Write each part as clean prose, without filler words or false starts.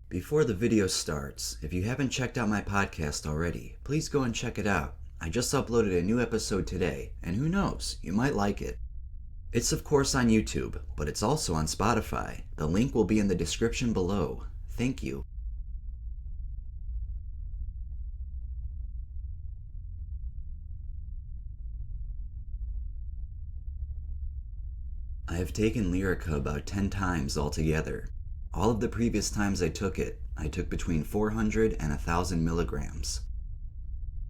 Before the video starts, if you haven't checked out my podcast already, please go and check it out. I just uploaded a new episode today, and who knows, you might like it. It's of course on YouTube, but it's also on Spotify. The link will be in the description below. Thank you. I have taken Lyrica about 10 times altogether. All of the previous times I took it, I took between 400 and 1,000 milligrams.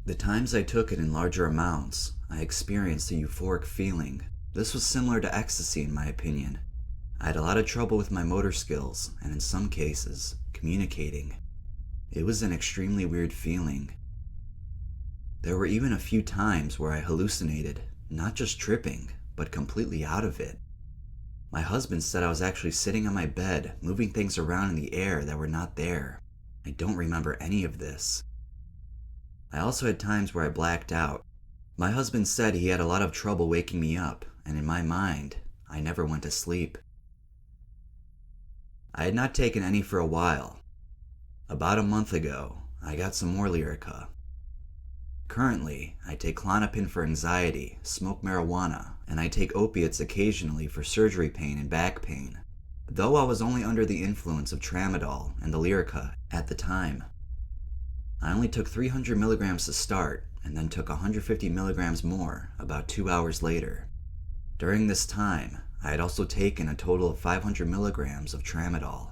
The times I took it in larger amounts, I experienced a euphoric feeling. This was similar to ecstasy in my opinion. I had a lot of trouble with my motor skills, and in some cases, communicating. It was an extremely weird feeling. There were even a few times where I hallucinated, not just tripping, but completely out of it. My husband said I was actually sitting on my bed, moving things around in the air that were not there. I don't remember any of this. I also had times where I blacked out. My husband said he had a lot of trouble waking me up, and in my mind, I never went to sleep. I had not taken any for a while. About a month ago, I got some more Lyrica. Currently, I take Klonopin for anxiety, smoke marijuana, and I take opiates occasionally for surgery pain and back pain, though I was only under the influence of Tramadol and the Lyrica at the time. I only took 300 milligrams to start, and then took 150 milligrams more about 2 hours later. During this time, I had also taken a total of 500 milligrams of Tramadol.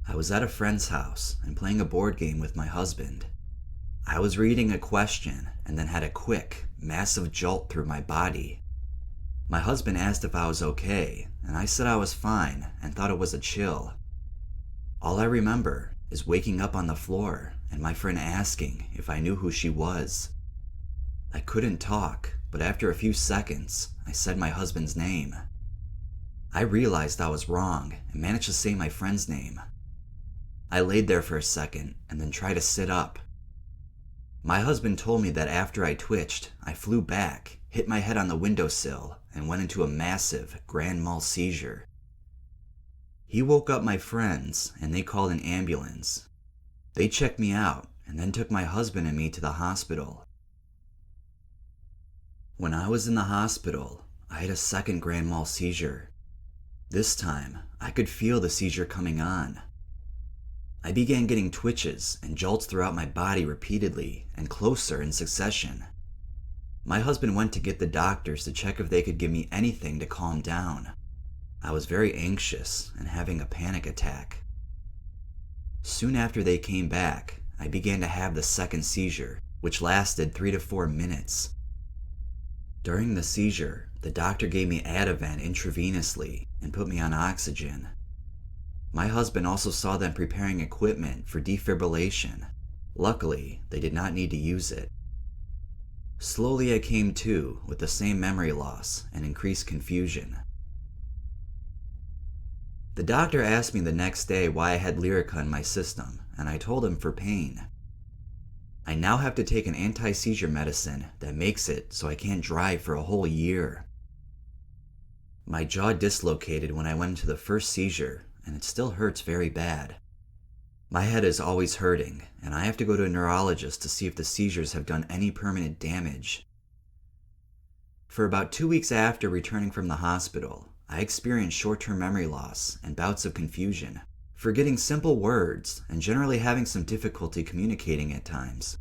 I was at a friend's house and playing a board game with my husband. I was reading a question and then had a quick, massive jolt through my body. My husband asked if I was okay, and I said I was fine and thought it was a chill. All I remember is waking up on the floor and my friend asking if I knew who she was. I couldn't talk, but after a few seconds, I said my husband's name. I realized I was wrong and managed to say my friend's name. I laid there for a second and then tried to sit up. My husband told me that after I twitched, I flew back, hit my head on the windowsill, and went into a massive Grandmadol Seizure. He woke up my friends, and they called an ambulance. They checked me out, and then took my husband and me to the hospital. When I was in the hospital, I had a second Grandmadol Seizure. This time, I could feel the seizure coming on. I began getting twitches and jolts throughout my body repeatedly and closer in succession. My husband went to get the doctors to check if they could give me anything to calm down. I was very anxious and having a panic attack. Soon after they came back, I began to have the second seizure, which lasted 3 to 4 minutes. During the seizure, the doctor gave me Ativan intravenously and put me on oxygen. My husband also saw them preparing equipment for defibrillation. Luckily, they did not need to use it. Slowly I came to with the same memory loss and increased confusion. The doctor asked me the next day why I had Lyrica in my system, and I told him for pain. I now have to take an anti-seizure medicine that makes it so I can't drive for a whole year. My jaw dislocated when I went into the first seizure, and it still hurts very bad. My head is always hurting, and I have to go to a neurologist to see if the seizures have done any permanent damage. For about 2 weeks after returning from the hospital, I experienced short-term memory loss and bouts of confusion, forgetting simple words and generally having some difficulty communicating at times.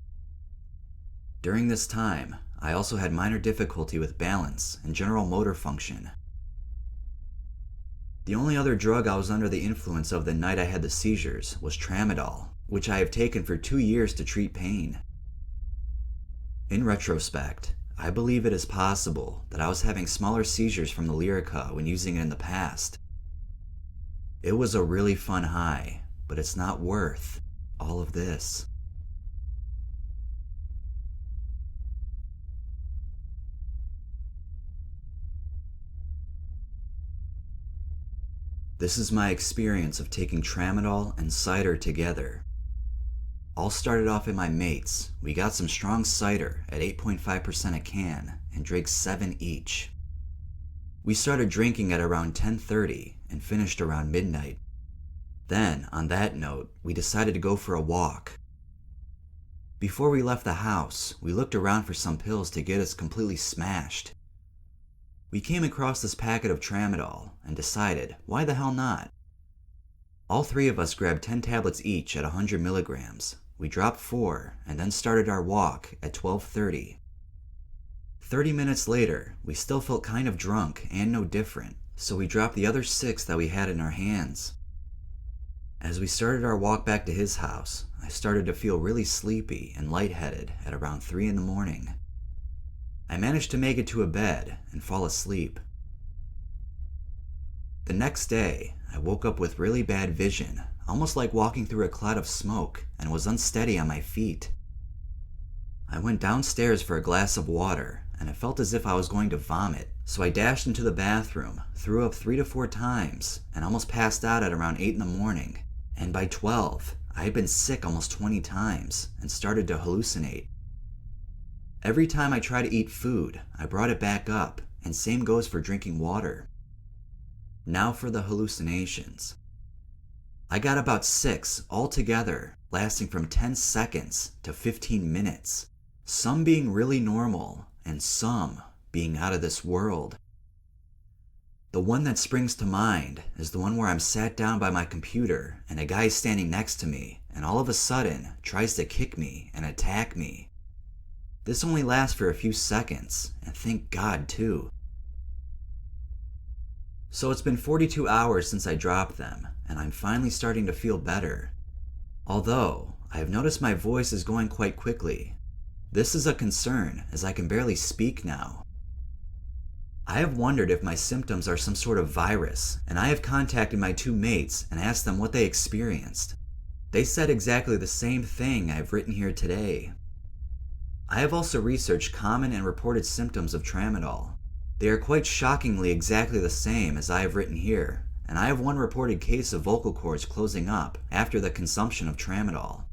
During this time, I also had minor difficulty with balance and general motor function. The only other drug I was under the influence of the night I had the seizures was Tramadol, which I have taken for 2 years to treat pain. In retrospect, I believe it is possible that I was having smaller seizures from the Lyrica when using it in the past. It was a really fun high, but it's not worth all of this. This is my experience of taking Tramadol and cider together. All started off at my mate's. We got some strong cider at 8.5% a can and drank 7 each. We started drinking at around 10:30 and finished around midnight. Then, on that note, we decided to go for a walk. Before we left the house, we looked around for some pills to get us completely smashed. We came across this packet of Tramadol and decided, why the hell not? All three of us grabbed 10 tablets each at 100 milligrams. We dropped 4 and then started our walk at 12:30. 30 minutes later, we still felt kind of drunk and no different, so we dropped the other 6 that we had in our hands. As we started our walk back to his house, I started to feel really sleepy and lightheaded at around 3 in the morning. I managed to make it to a bed and fall asleep. The next day, I woke up with really bad vision, almost like walking through a cloud of smoke, and was unsteady on my feet. I went downstairs for a glass of water, and it felt as if I was going to vomit, so I dashed into the bathroom, threw up 3 to 4 times, and almost passed out at around 8 in the morning. And by 12, I had been sick almost 20 times and started to hallucinate. Every time I tried to eat food, I brought it back up, and same goes for drinking water. Now for the hallucinations. I got about 6 altogether, lasting from 10 seconds to 15 minutes, some being really normal and some being out of this world. The one that springs to mind is the one where I'm sat down by my computer and a guy is standing next to me and all of a sudden tries to kick me and attack me. This only lasts for a few seconds, and thank God too. So it's been 42 hours since I dropped them, and I'm finally starting to feel better. Although, I have noticed my voice is going quite quickly. This is a concern, as I can barely speak now. I have wondered if my symptoms are some sort of virus, and I have contacted my 2 mates and asked them what they experienced. They said exactly the same thing I've written here today. I have also researched common and reported symptoms of Tramadol. They are quite shockingly exactly the same as I have written here, and I have one reported case of vocal cords closing up after the consumption of Tramadol.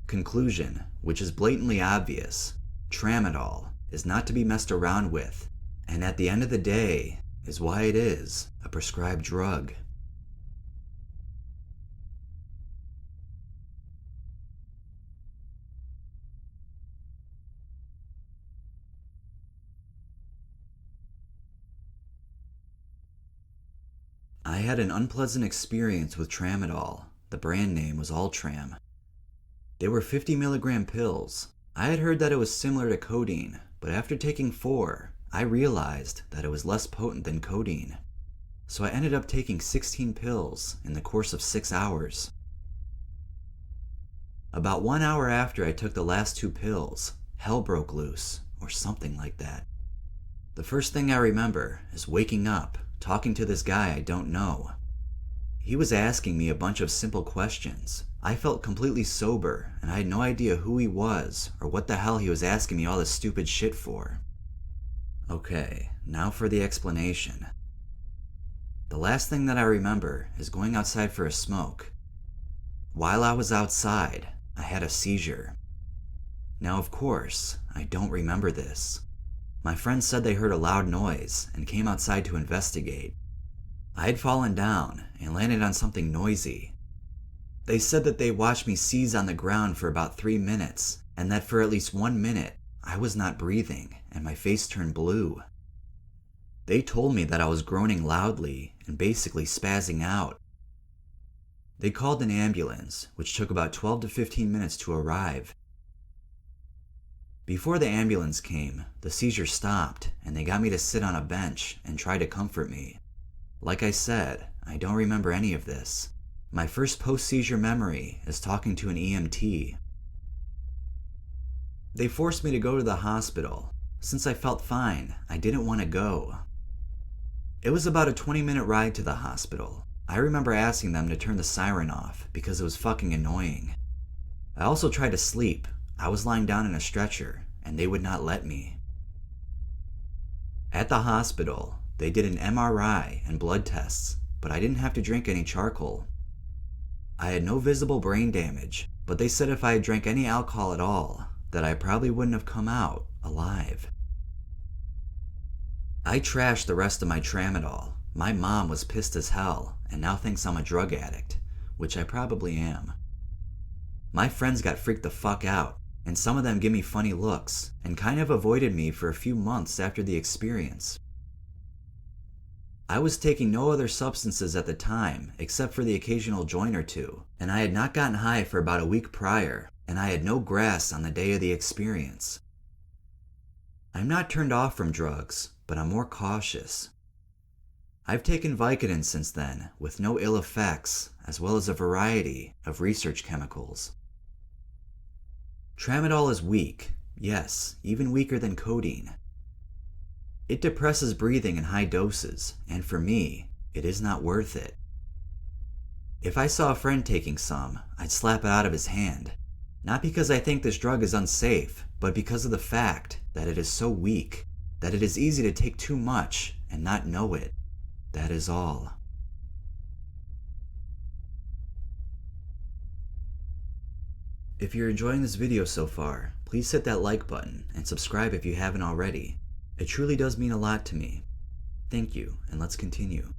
Conclusion, which is blatantly obvious: Tramadol is not to be messed around with, and at the end of the day is why it is a prescribed drug. I had an unpleasant experience with Tramadol. The brand name was Ultram. They were 50 milligram pills. I had heard that it was similar to codeine, but after taking 4, I realized that it was less potent than codeine. So I ended up taking 16 pills in the course of 6 hours. About 1 hour after I took the last 2 pills, hell broke loose, or something like that. The first thing I remember is waking up, talking to this guy I don't know. He was asking me a bunch of simple questions. I felt completely sober, and I had no idea who he was or what the hell he was asking me all this stupid shit for. Okay, now for the explanation. The last thing that I remember is going outside for a smoke. While I was outside, I had a seizure. Now, of course, I don't remember this. My friends said they heard a loud noise and came outside to investigate. I had fallen down and landed on something noisy. They said that they watched me seize on the ground for about 3 minutes, and that for at least 1 minute, I was not breathing and my face turned blue. They told me that I was groaning loudly and basically spazzing out. They called an ambulance, which took about 12 to 15 minutes to arrive. Before the ambulance came, the seizure stopped and they got me to sit on a bench and try to comfort me. Like I said, I don't remember any of this. My first post-seizure memory is talking to an EMT. They forced me to go to the hospital. Since I felt fine, I didn't want to go. It was about a 20-minute ride to the hospital. I remember asking them to turn the siren off because it was fucking annoying. I also tried to sleep. I was lying down in a stretcher, and they would not let me. At the hospital, they did an MRI and blood tests, but I didn't have to drink any charcoal. I had no visible brain damage, but they said if I had drank any alcohol at all, that I probably wouldn't have come out alive. I trashed the rest of my Tramadol, My mom was pissed as hell and now thinks I'm a drug addict, which I probably am. My friends got freaked the fuck out, and some of them give me funny looks and kind of avoided me for a few months after the experience. I was taking no other substances at the time except for the occasional joint or two, and I had not gotten high for about a week prior, and I had no grass on the day of the experience. I'm not turned off from drugs, but I'm more cautious. I've taken Vicodin since then, with no ill effects, as well as a variety of research chemicals. Tramadol is weak, yes, even weaker than codeine. It depresses breathing in high doses, and for me, it is not worth it. If I saw a friend taking some, I'd slap it out of his hand, not because I think this drug is unsafe, but because of the fact that it is so weak, that it is easy to take too much and not know it. That is all. If you're enjoying this video so far, please hit that like button and subscribe if you haven't already. It truly does mean a lot to me. Thank you, and let's continue.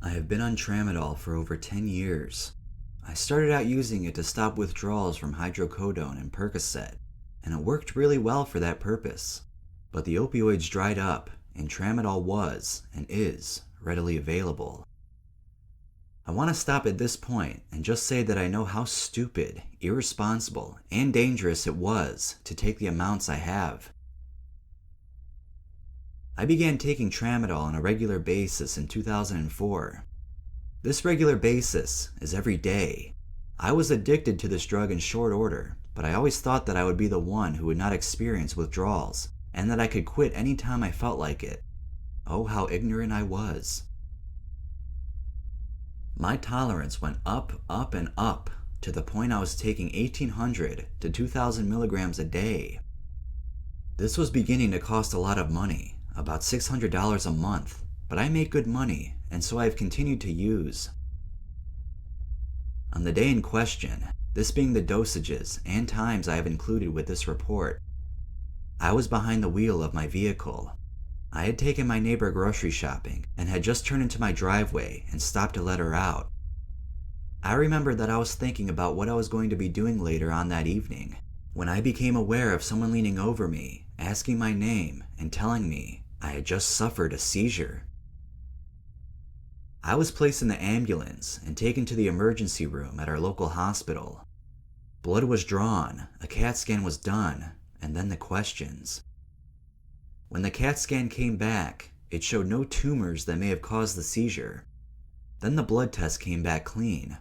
I have been on Tramadol for over 10 years. I started out using it to stop withdrawals from hydrocodone and Percocet, and it worked really well for that purpose. But the opioids dried up, and Tramadol was, and is, readily available. I want to stop at this point and just say that I know how stupid, irresponsible, and dangerous it was to take the amounts I have. I began taking Tramadol on a regular basis in 2004. This regular basis is every day. I was addicted to this drug in short order, but I always thought that I would be the one who would not experience withdrawals, and that I could quit any time I felt like it. Oh, how ignorant I was. My tolerance went up, and up, to the point I was taking 1,800 to 2,000 milligrams a day. This was beginning to cost a lot of money, about $600 a month, but I make good money, and so I've continued to use. On the day in question, this being the dosages and times I have included with this report, I was behind the wheel of my vehicle. I had taken my neighbor grocery shopping and had just turned into my driveway and stopped to let her out. I remembered that I was thinking about what I was going to be doing later on that evening, when I became aware of someone leaning over me, asking my name and telling me I had just suffered a seizure. I was placed in the ambulance and taken to the emergency room at our local hospital. Blood was drawn, a CAT scan was done, and then the questions. When the CAT scan came back, it showed no tumors that may have caused the seizure. Then the blood test came back clean.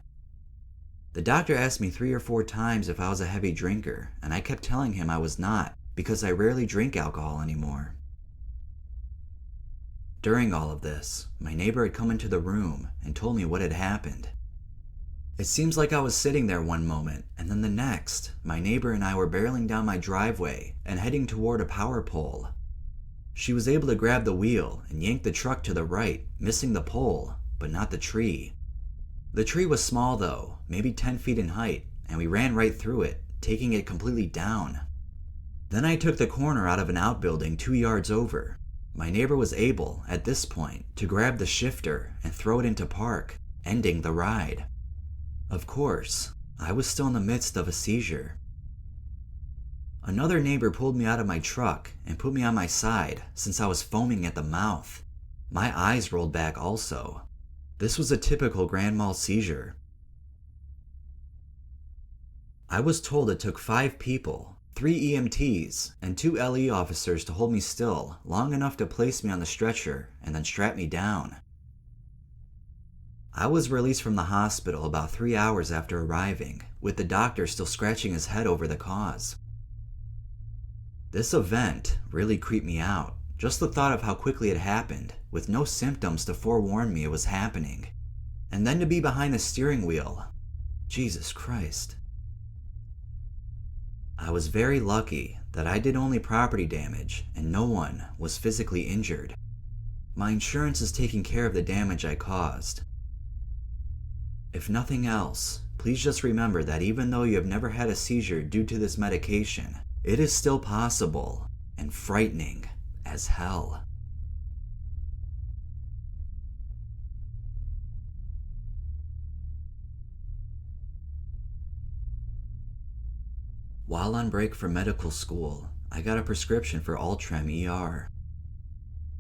The doctor asked me 3 or 4 times if I was a heavy drinker, and I kept telling him I was not, because I rarely drink alcohol anymore. During all of this, my neighbor had come into the room and told me what had happened. It seems like I was sitting there one moment, and then the next, my neighbor and I were barreling down my driveway and heading toward a power pole. She was able to grab the wheel and yank the truck to the right, missing the pole, but not the tree. The tree was small though, maybe 10 feet in height, and we ran right through it, taking it completely down. Then I took the corner out of an outbuilding 2 yards over. My neighbor was able, at this point, to grab the shifter and throw it into park, ending the ride. Of course, I was still in the midst of a seizure. Another neighbor pulled me out of my truck and put me on my side since I was foaming at the mouth. My eyes rolled back also. This was a typical Grandmadol seizure. I was told it took 5 people, 3 EMTs, and 2 LE officers to hold me still long enough to place me on the stretcher and then strap me down. I was released from the hospital about 3 hours after arriving, with the doctor still scratching his head over the cause. This event really creeped me out, just the thought of how quickly it happened, with no symptoms to forewarn me it was happening. And then to be behind the steering wheel. Jesus Christ. I was very lucky that I did only property damage and no one was physically injured. My insurance is taking care of the damage I caused. If nothing else, please just remember that even though you have never had a seizure due to this medication, it is still possible and frightening as hell. While on break from medical school, I got a prescription for Ultram ER.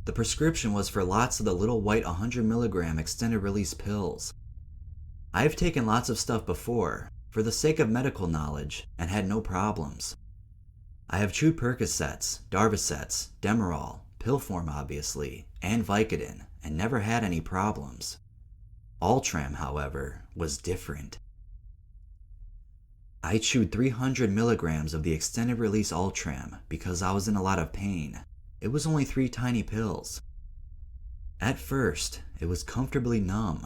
The prescription was for lots of the little white 100 milligram extended release pills. I have taken lots of stuff before, for the sake of medical knowledge, and had no problems. I have chewed Percocets, Darvocets, Demerol, pill form obviously, and Vicodin, and never had any problems. Ultram, however, was different. I chewed 300 milligrams of the extended release Ultram because I was in a lot of pain. It was only 3 tiny pills. At first, it was comfortably numb.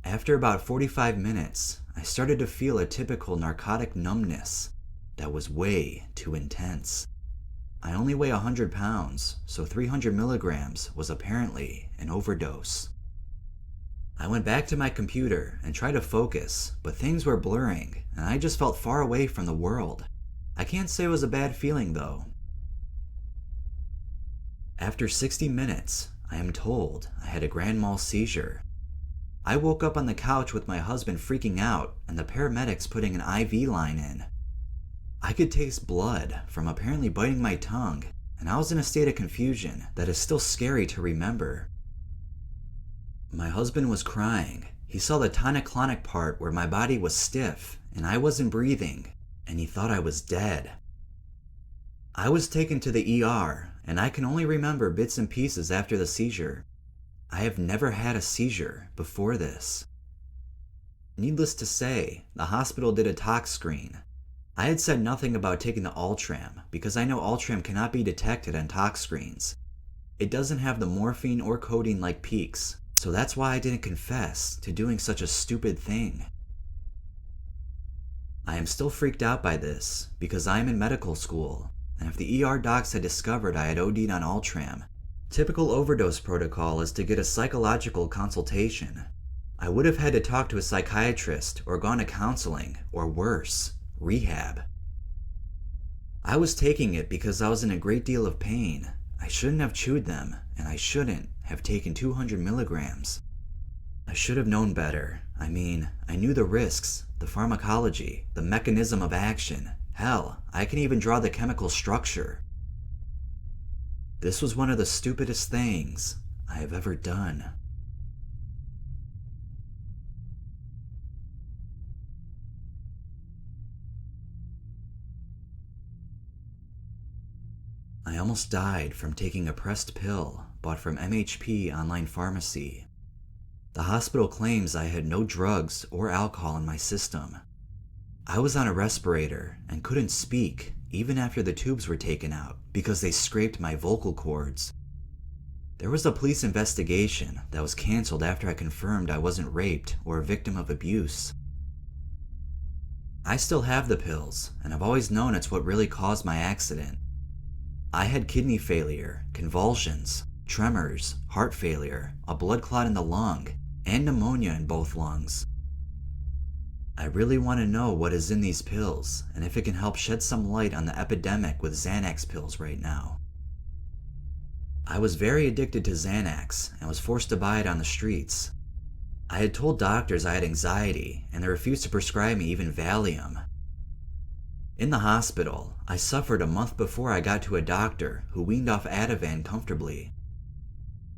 After about 45 minutes, I started to feel a typical narcotic numbness that was way too intense. I only weigh 100 pounds, so 300 milligrams was apparently an overdose. I went back to my computer and tried to focus, but things were blurring, and I just felt far away from the world. I can't say it was a bad feeling though. After 60 minutes, I am told I had a Grandmadol seizure. I woke up on the couch with my husband freaking out and the paramedics putting an IV line in. I could taste blood from apparently biting my tongue, and I was in a state of confusion that is still scary to remember. My husband was crying. He saw the tonic-clonic part where my body was stiff and I wasn't breathing, and he thought I was dead. I was taken to the ER, and I can only remember bits and pieces after the seizure. I have never had a seizure before this. Needless to say, the hospital did a tox screen. I had said nothing about taking the Ultram because I know Ultram cannot be detected on tox screens. It doesn't have the morphine or codeine like peaks, so that's why I didn't confess to doing such a stupid thing. I am still freaked out by this because I am in medical school, and if the ER docs had discovered I had OD'd on Ultram, typical overdose protocol is to get a psychological consultation. I would have had to talk to a psychiatrist or gone to counseling, or worse, rehab. I was taking it because I was in a great deal of pain. I shouldn't have chewed them, and I shouldn't have taken 200 milligrams. I should have known better. I mean, I knew the risks, the pharmacology, the mechanism of action. Hell, I can even draw the chemical structure. This was one of the stupidest things I have ever done. I almost died from taking a pressed pill bought from MHP online pharmacy. The hospital claims I had no drugs or alcohol in my system. I was on a respirator and couldn't speak even after the tubes were taken out because they scraped my vocal cords. There was a police investigation that was canceled after I confirmed I wasn't raped or a victim of abuse. I still have the pills, and I've always known it's what really caused my accident. I had kidney failure, convulsions, tremors, heart failure, a blood clot in the lung, and pneumonia in both lungs. I really want to know what is in these pills and if it can help shed some light on the epidemic with Xanax pills right now. I was very addicted to Xanax and was forced to buy it on the streets. I had told doctors I had anxiety and they refused to prescribe me even Valium. In the hospital, I suffered a month before I got to a doctor who weaned off Ativan comfortably.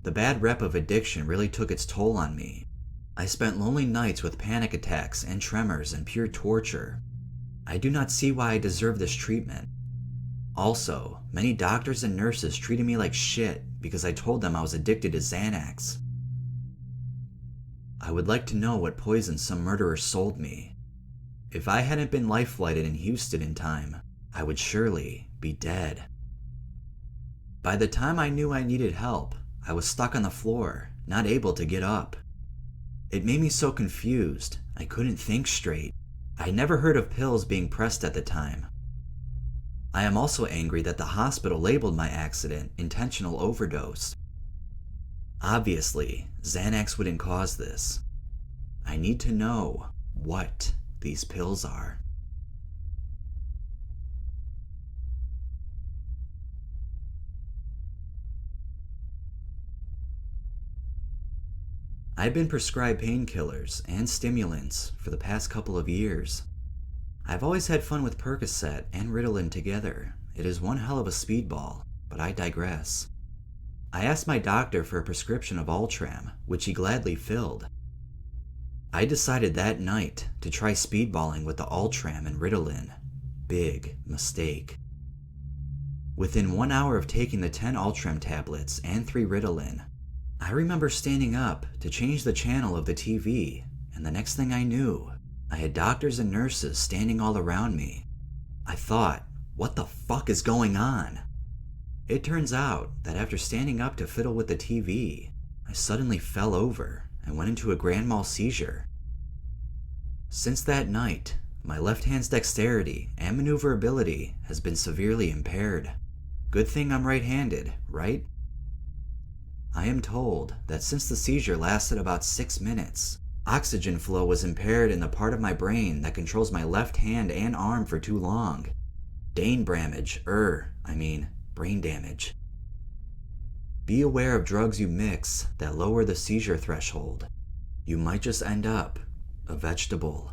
The bad rep of addiction really took its toll on me. I spent lonely nights with panic attacks and tremors and pure torture. I do not see why I deserve this treatment. Also, many doctors and nurses treated me like shit because I told them I was addicted to Xanax. I would like to know what poison some murderer sold me. If I hadn't been life-flighted in Houston in time, I would surely be dead. By the time I knew I needed help, I was stuck on the floor, not able to get up. It made me so confused, I couldn't think straight. I never heard of pills being pressed at the time. I am also angry that the hospital labeled my accident intentional overdose. Obviously, Xanax wouldn't cause this. I need to know what these pills are. I've been prescribed painkillers and stimulants for the past couple of years. I've always had fun with Percocet and Ritalin together. It is one hell of a speedball, but I digress. I asked my doctor for a prescription of Ultram, which he gladly filled. I decided that night to try speedballing with the Ultram and Ritalin. Big mistake. Within 1 hour of taking the 10 Ultram tablets and 3 Ritalin, I remember standing up to change the channel of the TV, and the next thing I knew, I had doctors and nurses standing all around me. I thought, what the fuck is going on? It turns out that after standing up to fiddle with the TV, I suddenly fell over and went into a Grandmadol Seizure. Since that night, my left hand's dexterity and maneuverability has been severely impaired. Good thing I'm right-handed, right? I am told that since the seizure lasted about 6 minutes, oxygen flow was impaired in the part of my brain that controls my left hand and arm for too long. Brain damage. Be aware of drugs you mix that lower the seizure threshold. You might just end up a vegetable.